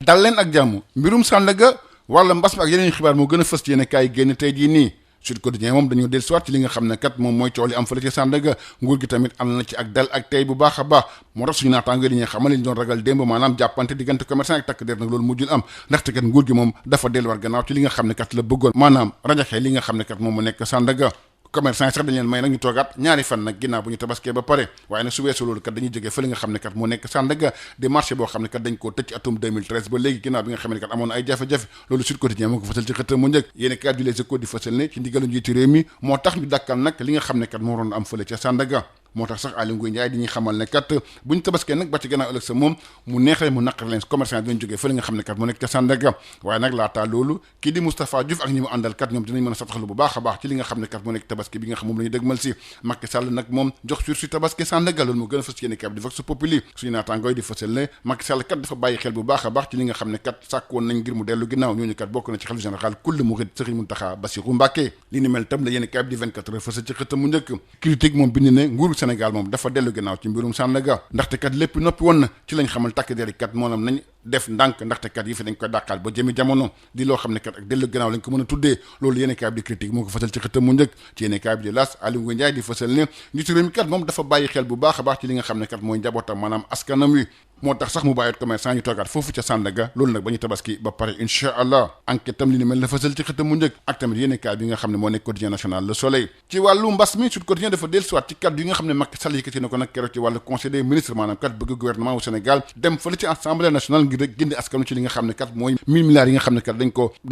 dal leen ak jàmm mbirum Sandaga wala mbas mi ak yeneen xibaar moo gën a fës ci yéen kaay génn tey jii nii Sud Quotidien moom dañoo del siwaat ci li nga xam ne kat moom mooy coow li am fële ci Sandaga nguur gi tamit am na ci ak dal ak tey bu baax a baax moo tax suñu naataango dañuy xamal li ñu doon ragal démb maanaam jàppante diggante commerçant ak takk der nag loolu mujjul am ndaxte kat nguur gi moom dafa delluwaat gannaaw ci li nga xam ne kat la bëggoon maanaam rajaxe li nga xam ne kat moom mu nekk Sandaga commerçant yi sax dañ leen may nag ñu toogaat ñaari fan nag ginnaaw bu ñu tabaskee ba pare waaye nag su weesoo loolu kat dañuy jógee fa li nga xam ne kat moo nekk Sandaga di marché boo xam ne kat dañ koo tëj ci atum 2013 ba léegi ginnaaw bi nga xam ne kat amoon ay jafe-jafe loolu Sud Quotidien moo ko fësal ci xëttam mu njëkk yéeni kat di Les Échos di fësal ne ci ndigalu njiitu réew mi moo tax ñu dàkkal nag li nga xam ne kat moo waroon am fële ca Sandaga moo tax sax Aly Ngouille Ndiaye di ñuy xamal ne kat bu ñu tabaskee nag ba ci gannaaw ëllëg sa moom mu neexee mu naqar leen commerçant dinañ jógee fële nga xam ne kat mu nekk ca Sandaga waaye nag laataa loolu kii di Moustapha Diouf ak ñi mu àndal kat ñoom dinañ mën a sataxlu bu baax a baax ci li nga xam ne kat mu nekk tabaski bi nga xam moom la ñu dëgmal si Macky Sall nag moom jox sur si tabaski Sandaga loolu moo gën a fës ci yéen kab di Vox Populi suñu naataangooy di fësal ne Macky Sall kat dafa bàyyi xel bu baax a baax ci li nga xam ne kat sàkk woon nañ ngir mu dellu ginnaaw ñooñu kat bokk na ci xalifa général kull murid Serigne Mountakha Bassirou Mbacké li ni mel tam la yéen kab di 24 heures fësal ci xëtam mu njëkk critique moom bind ne nguuru Sénégal moom dafa dellu ginnaaw ci mbirum Sandaga ndaxte kat lépp noppi woon na ci lañ xamal takk der kat moom nañ def ndànk ndaxte kat yi fi dañ koy dàqaal ba jëmi jamono di loo xam ne kat ak dellu gannaaw lañ ko mën a tuddee loolu yéene kaay bi di critique moo ko fësal ci xëtam mu njëkk ci yéene kaay bi di L'As Aly Ngouille Ndiaye di fësal ne njiitu réew mi kat moom dafa bàyyi xel bu baax a baax ci li nga xam ne kat mooy njabootam maanaam askanam wi moo tax sax mu bàyyi commerçant ñu toogaat foofu ca Sandaga loolu nag ba ñu tabaski ba pare incha allah enquête tam li ni mel na fësal ci xëtam mu njëkk ak tamit yéene kaay bi nga xam ne moo nekk quotidien national Le Soleil ci wàllu mbas mi Sud Quotidien dafa dellusiwaat ci kaddu yi nga xam ne Macky Sall yëkkati na ko nag keroog ci wàllu conseil des ministres maanaam kat bëgg gouvernement au Sénégal dem fële ci assemblée nationale ngir rek gindi askanu ci li nga xam ne kat mooy 1000 milliards yi nga xam ne kat dañ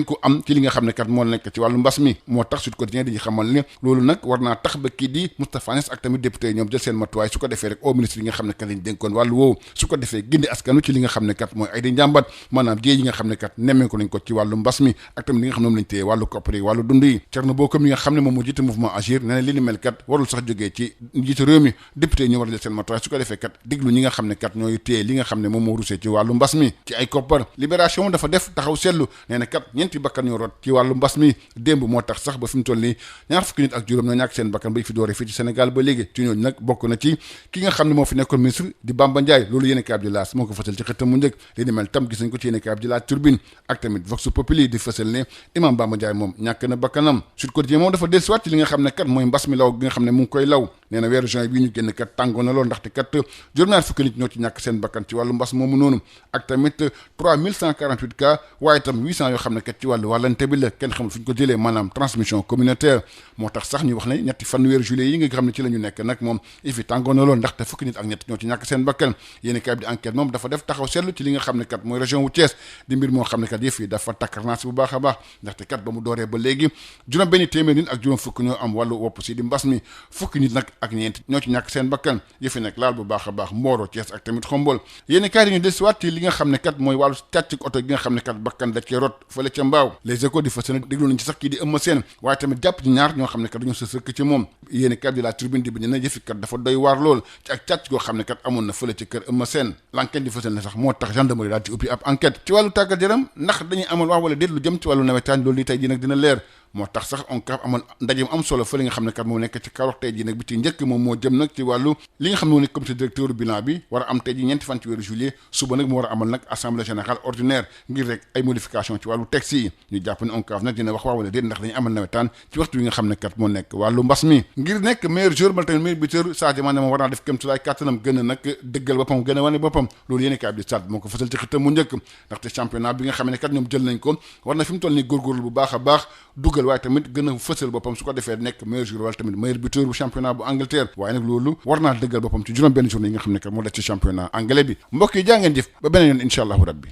ko am ci li nga xam ne kat moo nekk ci wàllu mbas mi moo tax Sud Quotidien dañuy xamal ne loolu nag war naa tax ba kii di Moustapha Niasse ak tamit député yi ñoom jël seen matuwaay su ko defee rek au ministre yi nga xam ne kat lañ dénkoon wàllu woowu su ko defee gindi askanu ci li nga xam ne kat mooy ay di njàmbat maanaam jéey yi nga xam ne kat nemmeeku nañ ko ci wàllu mbas mi ak tamit li nga xam ne moom lañ téye wàllu koppar yi wàllu dund yi Thierno Bocoum li nga xam ne moom moo jiite mouvement Agir nee na li ni mel kat warul sax jógee ci njiitu réew mi député yi ñoo war a jël seen matuwaay su ko defee kat diglu ñi nga xam ne kat ñooy téye li nga xam ne moom moo rusee ci wàllu mbas mi ci ay koppar libération dafa def taxaw seetlu nee na kat ñeenti bakkan ñoo rot ci wàllu mbas mi démb moo tax sax ba fi mu toll nii ñaar fukki nit ak juróom ñoo ñàkk seen bakkan ba fi dooree fii ci Sénégal ba léegi ci ñooñu nag bokk na ci ki nga xam ne moo fi nekkoon ministre di Bamba Ndiaye loolu yéene kaay bi di L'As moo ko fësal ci xëttam mu njëkk li ni mel tam gis nañ ko ci yéene kaay bi di La Tribune ak tamit Vox Populi di fësal ne imam Bamba Ndiaye moom ñàkk na bakkanam Sud Quotidien moom dafa dellusiwaat ci li nga xam ne kat mooy mbas mi law gi nga xam ne mu ngi koy law nee na weeru juin bii ñu génn kat tàngoon na lool ndaxte kat juróom-ñaar fukki nit ñoo ci ñàkk seen bakkan ci wàllu mbas moomu noonu ak tamit 3148 cas waaye tam 800 yoo xam ne kat ci wàllu wàllante bi la kenn xamul fu ñu ko jëlee maanaam transmission communautaire moo tax sax ñu wax ne ñetti fan weeru juillet yi nga xam ne ci la ñu nekk nag moom ifi tàngoon na lool ndaxte fukki nit ak ñett ñoo ci ñàkk seen bakkan yéeni kaay bi di enquête moom dafa def taxaw seetlu ci li nga xam ne kat mooy région wu Thiès di mbir moo xam ne kat yëf yi dafa takkarnaasi bu baax a baax ndaxte kat ba mu dooree ba léegi juróom benn téeméer nit ak juróom fukk ñoo am wàllu wopp si di mbas mi fukki nit nag ak ñeent ñoo ci ñàkk seen bakkan yëf yi nag laal bu baax a baax Mboro Thiès ak tamit Xombol yéeni kaay ñu dellusiwaat ci li nga xam ne kat mooy wàllu càcc oto gi nga xam ne kat bakkan da cee rot fële ca Mbaaw Les Échos di fas yéene déglu nañ ci sax kii di Eumeu Sène waaye tamit jàpp ci ñaar ñoo xam ne kat dañoo sës rëkk ci moom yéeni kaay di La Tribune di bi ne yëfi kat dafa doy waar lool ci ak càcc goo xam ne kat amoon na fële ci kër Eumeu Sène l'enquête di fas yéene sax moo tax gendarmerie daal ci ubbi ab enquête ci wàllu tàggat yaram ndax dañuy amal wax wala déet lu jëm ci wàllu nawetaan loolu li tey jii nag dina leer moo tax sax ONCAV amal ndaje mu am solo fa li nga xam ne kat moo nekk ci Kaolack tey jii nag bi ci njëkk moom moo jëm nag ci wàllu li nga xam ne moo nekk comité directeur bilan bi war a am tey jii ñeenti fan ci weeru juillet suba nag mu war a amal nag assemblée générale ordinaire ngir rek ay modification ci wàllu texte yi ñu jàpp ne ONCAV nag dina wax waa wala déet ndax dañuy amal nawetaan ci waxtu wi nga xam ne kat moo nekk wàllu mbas mi ngir nekk meilleur joueur bal tamit meilleur buteur Sadio Mané moom war naa def kéem tolluwaay kàttanam gën a nag dëggal boppam gën a wane boppam loolu yéene kaay bi di Stades moo ko fësal ci xëttam mu njëkk ndaxte championnat bi nga xam ne kat ñoom jël nañ ko war na fi mu toll nii góorgóorlu bu baax a baax dugal waaye tamit gën a fësal boppam su ko defee nekk meilleur joueur wala tamit meilleur buteur bu championnat bu Angleterre waaye nag loolu war naa dëggal boppam ci juróom benn journée yi nga xam ne kat moo des ci championnat anglais bi mbokk yi jaa ngeen jëf ba beneen yoon incha allahu rabbi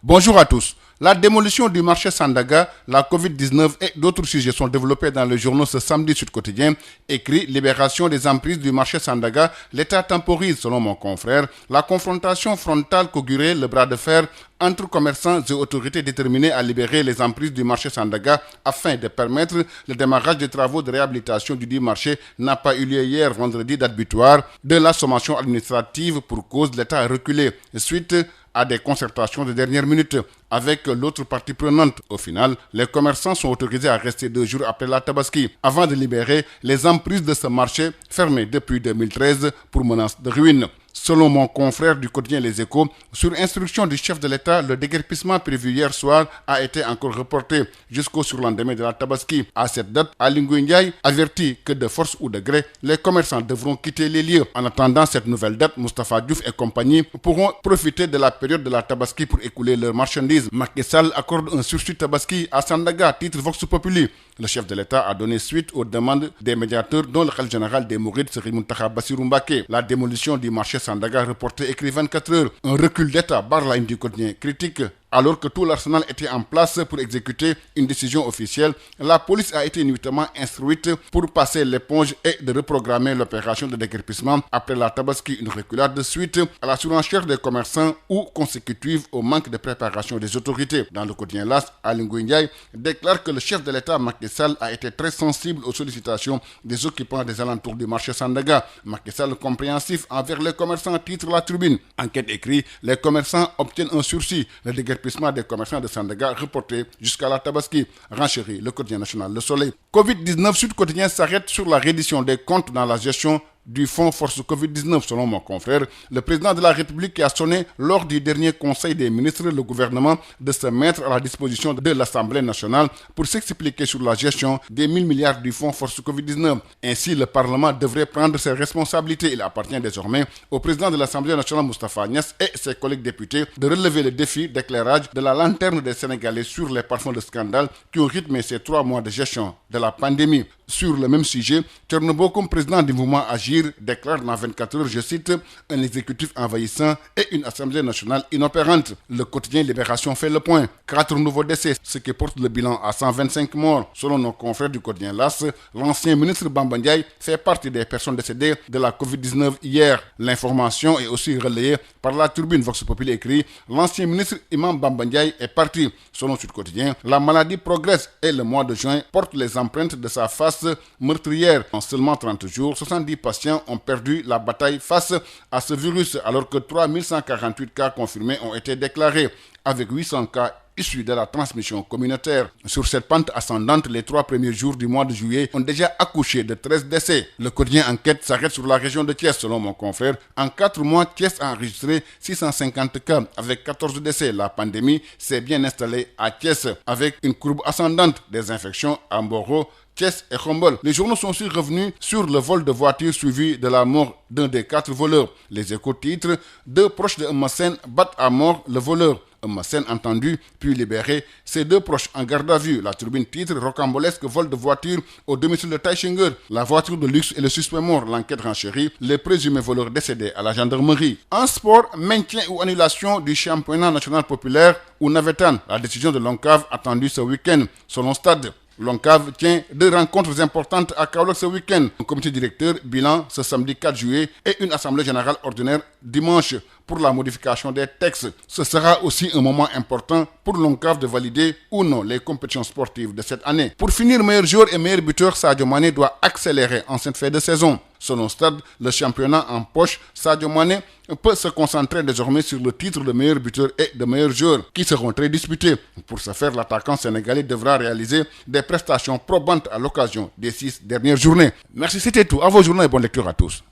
Bonjour à tous. La démolition du marché Sandaga, la Covid-19 et d'autres sujets sont développés dans le journal ce samedi Sud Quotidien. Écrit Libération des emprises du marché Sandaga, l'État temporise, selon mon confrère, la confrontation frontale qu'augurait le bras de fer entre commerçants et autorités déterminées à libérer les emprises du marché Sandaga afin de permettre le démarrage des travaux de réhabilitation du dit marché n'a pas eu lieu hier vendredi, date butoir de la sommation administrative pour cause de l'État reculé suite à des concertations de dernière minute avec l'autre partie prenante. Au final, les commerçants sont autorisés à rester 2 jours après la Tabaski avant de libérer les emprises de ce marché fermé depuis 2013 pour menace de ruine. Selon mon confrère du quotidien Les Échos, sur instruction du chef de l'État, le déguerpissement prévu hier soir a été encore reporté jusqu'au surlendemain de la Tabaski. À cette date, Aly Ngouille Ndiaye avertit que de force ou de gré, les commerçants devront quitter les lieux. En attendant cette nouvelle date, Moustapha Diouf et compagnie pourront profiter de la période de la Tabaski pour écouler leurs marchandises. Macky Sall accorde un sursis Tabaski à Sandaga, titre Vox Populi. Le chef de l'État a donné suite aux demandes des médiateurs dont le khalife général des Mourides, Serigne Mountakha Bassirou Mbacké. La démolition du marché Sandaga reporté écrit 24 heures. Un recul d'État barre la une du quotidien critique. Alors que tout l'arsenal était en place pour exécuter une décision officielle, la police a été nuitamment instruite pour passer l'éponge et de reprogrammer l'opération de déguerpissement après la Tabaski, une reculade de suite à la surenchère des commerçants ou consécutive au manque de préparation des autorités. Dans le quotidien LAS, Aly Ngouille Ndiaye déclare que le chef de l'État, Macky Sall, a été très sensible aux sollicitations des occupants des alentours du marché Sandaga. Macky Sall compréhensif envers les commerçants, titre La Tribune. Enquête écrit, les commerçants obtiennent un sursis. Le déguerpissement des commerçants de Sandaga reporté jusqu'à la Tabaski. Renchérit le quotidien national Le Soleil. Covid-19, Sud Quotidien s'arrête sur la reddition des comptes dans la gestion du fonds Force Covid-19, selon mon confrère. Le président de la République qui a sonné lors du dernier conseil des ministres le gouvernement de se mettre à la disposition de l'Assemblée nationale pour s'expliquer sur la gestion des 1000 milliards du fonds Force Covid-19. Ainsi, le Parlement devrait prendre ses responsabilités. Il appartient désormais au président de l'Assemblée nationale, Moustapha Niasse, et ses collègues députés de relever le défi d'éclairage de la lanterne des Sénégalais sur les parfums de scandale qui ont rythmé ces 3 mois de gestion de la pandémie. Sur le même sujet, Thierno Bocoum, président du mouvement Agir, déclare dans 24 heures, je cite, un exécutif envahissant et une Assemblée nationale inopérante. Le quotidien Libération fait le point. 4 nouveaux décès, ce qui porte le bilan à 125 morts. Selon nos confrères du quotidien LAS, l'ancien ministre Bamba Ndiaye fait partie des personnes décédées de la Covid-19 hier. L'information est aussi relayée par La Tribune. Vox Populi écrit, l'ancien ministre Imam Bamba Ndiaye est parti. Selon Sud Quotidien, la maladie progresse et le mois de juin porte les empreintes de sa face meurtrière. En seulement 30 jours, 70 patients ont perdu la bataille face à ce virus, alors que 3148 cas confirmés ont été déclarés, avec 800 cas issus de la transmission communautaire. Sur cette pente ascendante, les 3 premiers jours du mois de juillet ont déjà accouché de 13 décès. Le quotidien Enquête s'arrête sur la région de Thiès, selon mon confrère. En 4 mois, Thiès a enregistré 650 cas, avec 14 décès. La pandémie s'est bien installée à Thiès, avec une courbe ascendante des infections à Mboro, Thiès et Khombol. Les journaux sont aussi revenus sur le vol de voiture suivi de la mort d'un des 4 voleurs. Les Échos titrent, 2 proches de Eumeu Sène battent à mort le voleur. Eumeu Sène entendu, puis libéré, ses 2 proches en garde à vue. La Tribune titre, rocambolesque vol de voiture au domicile de Taïchinger. La voiture de luxe et le suspect mort. L'enquête renchérit, les présumés voleurs décédés à la gendarmerie. En sport, maintien ou annulation du championnat national populaire ou Navetan. La décision de l'ONCAV attendue ce week-end. Selon Stade, l'ONCAV tient 2 rencontres importantes à Kaolack ce week-end. Un comité directeur, bilan ce samedi 4 juillet et une assemblée générale ordinaire dimanche pour la modification des textes. Ce sera aussi un moment important pour l'ONCAV de valider ou non les compétitions sportives de cette année. Pour finir, meilleur joueur et meilleur buteur, Sadio Mané doit accélérer en cette fin de saison. Selon Stade, le championnat en poche, Sadio Mané peut se concentrer désormais sur le titre de meilleur buteur et de meilleur joueur, qui seront très disputés. Pour ce faire, l'attaquant sénégalais devra réaliser des prestations probantes à l'occasion des 6 dernières journées. Merci, c'était tout. À vos journées et bonne lecture à tous.